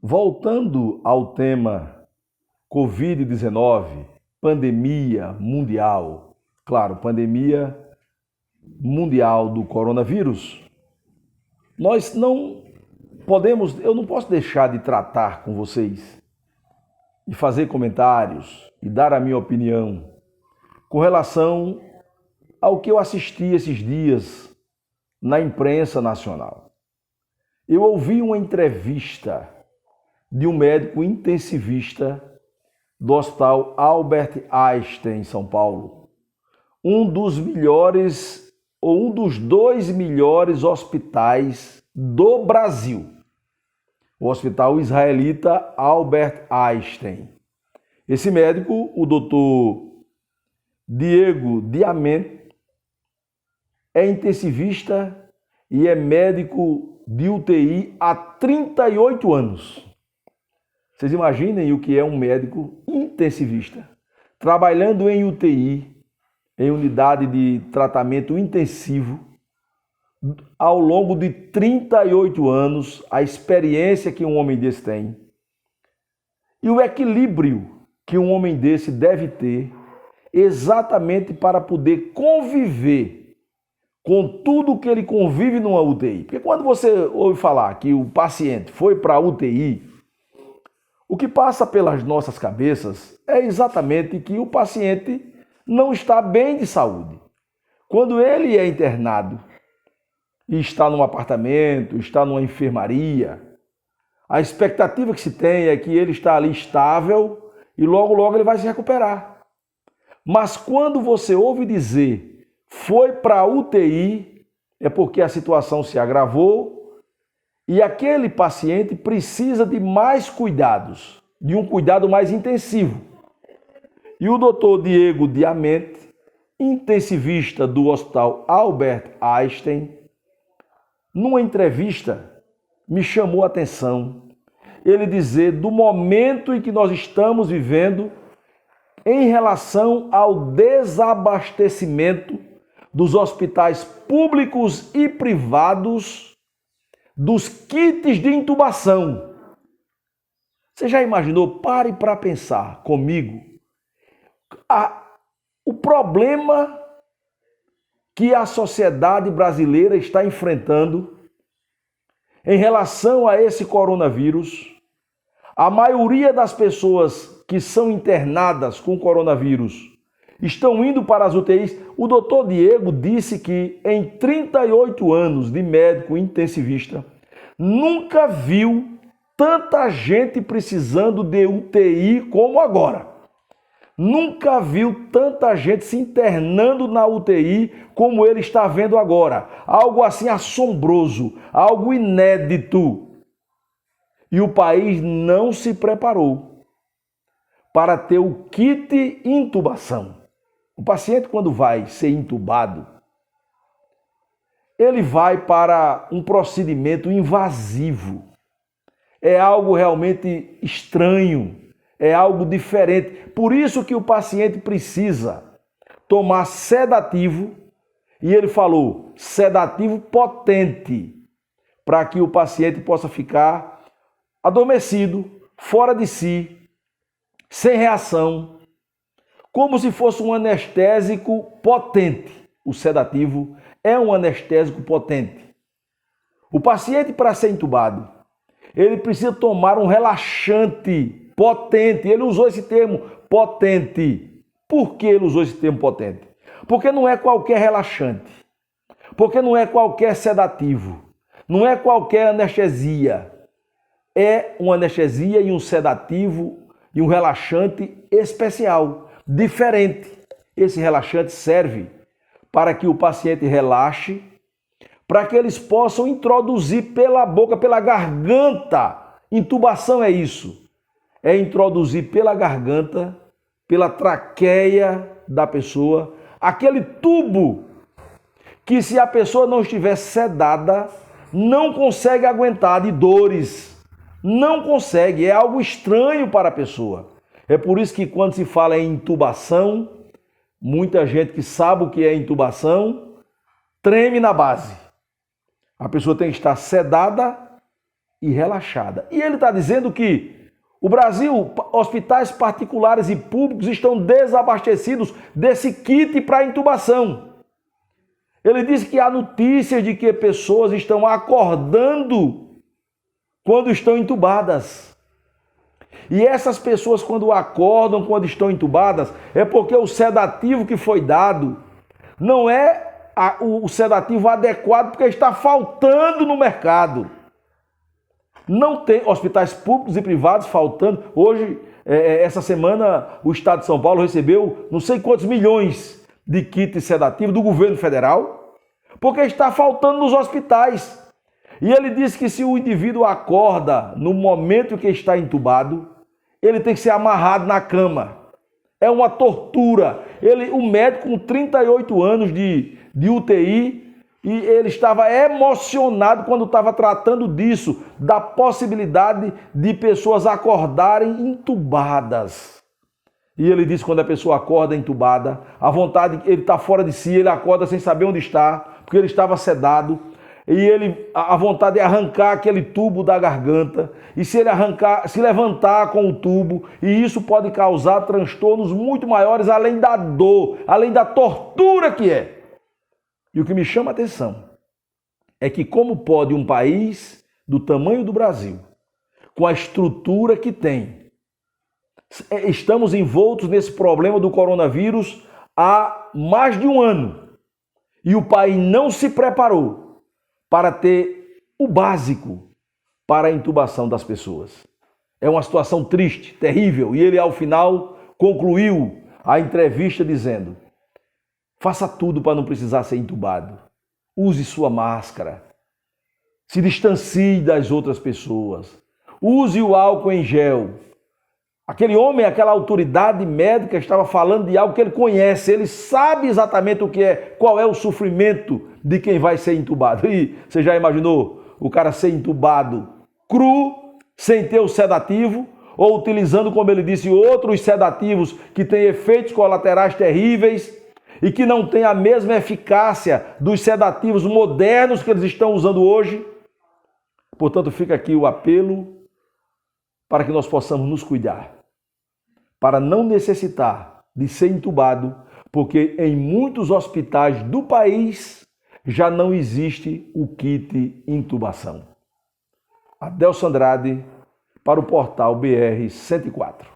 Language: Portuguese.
Voltando ao tema Covid-19, pandemia mundial, claro, pandemia mundial do coronavírus, eu não posso deixar de tratar com vocês e fazer comentários e dar a minha opinião com relação ao que eu assisti esses dias na imprensa nacional. Eu ouvi uma entrevista de um médico intensivista do Hospital Albert Einstein, em São Paulo, um dos melhores ou um dos 2 melhores hospitais do Brasil, o Hospital Israelita Albert Einstein. Esse médico, o doutor Diego Diamant, é intensivista e é médico de UTI há 38 anos. Vocês imaginem o que é um médico intensivista, trabalhando em UTI, em unidade de tratamento intensivo, ao longo de 38 anos, a experiência que um homem desse tem e o equilíbrio que um homem desse deve ter exatamente para poder conviver com tudo que ele convive numa UTI. Porque quando você ouve falar que o paciente foi para a UTI, o que passa pelas nossas cabeças é exatamente que o paciente não está bem de saúde. Quando ele é internado e está num apartamento, está numa enfermaria, a expectativa que se tem é que ele está ali estável e logo, logo ele vai se recuperar. Mas quando você ouve dizer foi para a UTI, é porque a situação se agravou e aquele paciente precisa de mais cuidados, de um cuidado mais intensivo. E o doutor Diego Diamant, intensivista do Hospital Albert Einstein, numa entrevista, me chamou a atenção ele dizer do momento em que nós estamos vivendo em relação ao desabastecimento dos hospitais públicos e privados dos kits de intubação. Você já imaginou? Pare para pensar comigo. O problema que a sociedade brasileira está enfrentando em relação a esse coronavírus. A maioria das pessoas que são internadas com coronavírus estão indo para as UTIs. O doutor Diego disse que em 38 anos de médico intensivista, nunca viu tanta gente precisando de UTI como agora. Nunca viu tanta gente se internando na UTI como ele está vendo agora. Algo assim assombroso, algo inédito. E o país não se preparou para ter o kit intubação. O paciente, quando vai ser intubado, ele vai para um procedimento invasivo. É algo realmente estranho, é algo diferente. Por isso que o paciente precisa tomar sedativo, e ele falou sedativo potente, para que o paciente possa ficar adormecido, fora de si, sem reação, como se fosse um anestésico potente. O sedativo é um anestésico potente. O paciente, para ser intubado, ele precisa tomar um relaxante potente. Ele usou esse termo potente. Por que ele usou esse termo potente? Porque não é qualquer relaxante. Porque não é qualquer sedativo. Não é qualquer anestesia. É uma anestesia e um sedativo e um relaxante especial, diferente. Esse relaxante serve para que o paciente relaxe, para que eles possam introduzir pela boca, pela garganta. Intubação é isso. É introduzir pela garganta, pela traqueia da pessoa, aquele tubo que, se a pessoa não estiver sedada, não consegue aguentar de dores. Não consegue, é algo estranho para a pessoa. É por isso que quando se fala em intubação, muita gente que sabe o que é intubação treme na base. A pessoa tem que estar sedada e relaxada. E ele está dizendo que o Brasil, hospitais particulares e públicos estão desabastecidos desse kit para intubação. Ele disse que há notícias de que pessoas estão acordando quando estão entubadas. E essas pessoas, quando acordam, quando estão entubadas, é porque o sedativo que foi dado não é o sedativo adequado, porque está faltando no mercado. Não tem hospitais públicos e privados faltando. Hoje, essa semana, o Estado de São Paulo recebeu não sei quantos milhões de kits sedativos do governo federal, porque está faltando nos hospitais. E ele disse que se o indivíduo acorda no momento que está entubado, ele tem que ser amarrado na cama. É uma tortura. O médico com 38 anos de UTI, e ele estava emocionado quando estava tratando disso, da possibilidade de pessoas acordarem entubadas. E ele disse que quando a pessoa acorda entubada, a vontade, ele está fora de si, ele acorda sem saber onde está, porque ele estava sedado, e a vontade é arrancar aquele tubo da garganta, e se ele se levantar com o tubo, e isso pode causar transtornos muito maiores, além da dor, além da tortura que é. E o que me chama a atenção é que como pode um país do tamanho do Brasil, com a estrutura que tem, estamos envoltos nesse problema do coronavírus há mais de um ano, e o país não se preparou para ter o básico para a intubação das pessoas. É uma situação triste, terrível, e ele ao final concluiu a entrevista dizendo: faça tudo para não precisar ser entubado. Use sua máscara. Se distancie das outras pessoas. Use o álcool em gel. Aquele homem, aquela autoridade médica estava falando de algo que ele conhece. Ele sabe exatamente o que é, qual é o sofrimento de quem vai ser entubado. E você já imaginou o cara ser entubado cru, sem ter o sedativo, ou utilizando, como ele disse, outros sedativos que têm efeitos colaterais terríveis, e que não tem a mesma eficácia dos sedativos modernos que eles estão usando hoje. Portanto, fica aqui o apelo para que nós possamos nos cuidar, para não necessitar de ser entubado, porque em muitos hospitais do país já não existe o kit intubação. Adelson Andrade, para o portal BR 104.